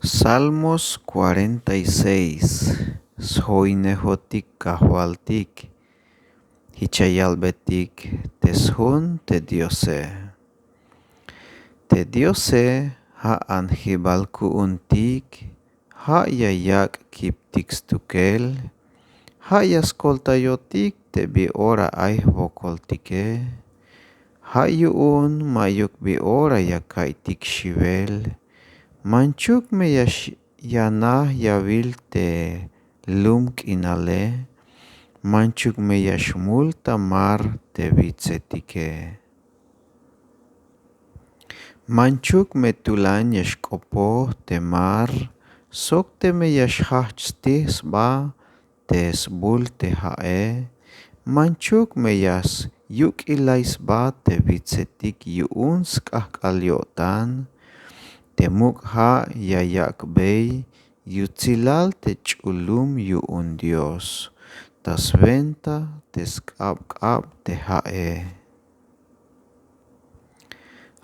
Salmos 46. Sjoinejotik kahwaltik. Hichayalbetik teshun te Diose. Te Diose ha anjibalku untik. Ha yayak kiptik stukel. Ha yaskoltayotik te bi ora aih vokoltike. Ha yuun mayuk bi ora yakaitik shivel. Manchuk me yanah yavil te lumk inale. Manchuk me yashmul tamar te vitzetike. Manchuk me tulan yashkopo te mar. Sok te me yashhachtis ba te sbul te hae. Manchuk me yas yuk ilais ba te vitzetik yuun skahkalyotan. Temuk ha yayak bei yutzilal te chulum yuun Dios. Tas venta te skab te hae.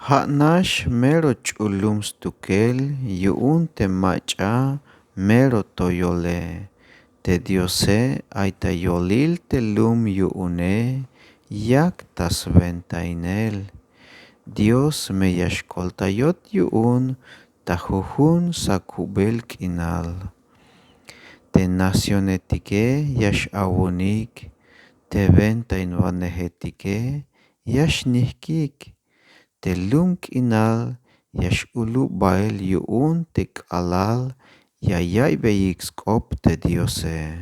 Ha nash mero chulum stukel yuun te macha mero toyole. Te Diose aita yolil te lum yuune yak tas venta inel. Dios me yashkoltayot yuun tajuhun sakubel kinal. Te nacionetike yash awunik. Te venta invanejetike yash nihkik. Te lum kinal yash ulu bael yuun te kalal yayay beyikskop te Diose.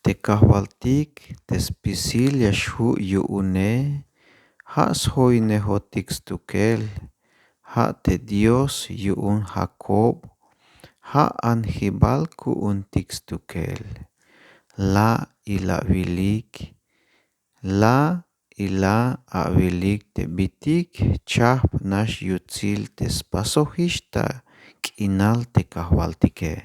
Te kahwaltik te spisil yashu yuune. Ha sjoinejotik stukel. Ha te Dios yuun Jacob. Ha anjibalku untik stukel. La ila vilik. La ila avilik te bitik chahp nash yutzil te spasojishta kinal te kahwaltike.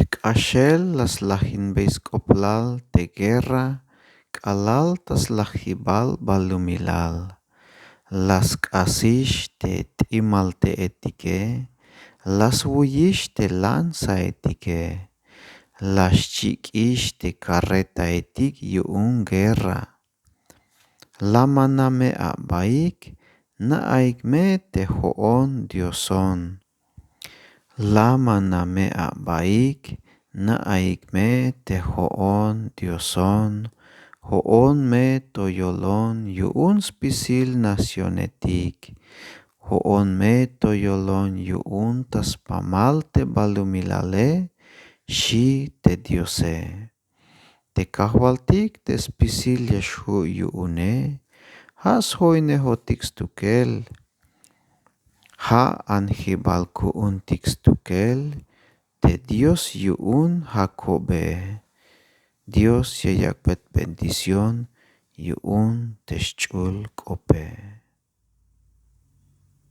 Kashel las lajin beiskoplal te guerra. Kalal tas lajibal balumilal. Las kasish te timal te etike. Las wuyish te lanza etike. Las chikish te carreta etik yuun guerra. Lama name a baik na aikme te hoon Dioson. Lama name a baik na aikme te hoon Dioson. Hoon me toyolon yuun spisil nacionetik. Hoon me toyolon yuun tas pamal te balumilale. Shi te Diose. Te kahwaltik te spisil yashu yuune. Ha sjoinejotik stukel. Ha anjibalku untik stukel. Te Dios yuun Jacobe. Dios yayak bet bendición yuun teschul kope.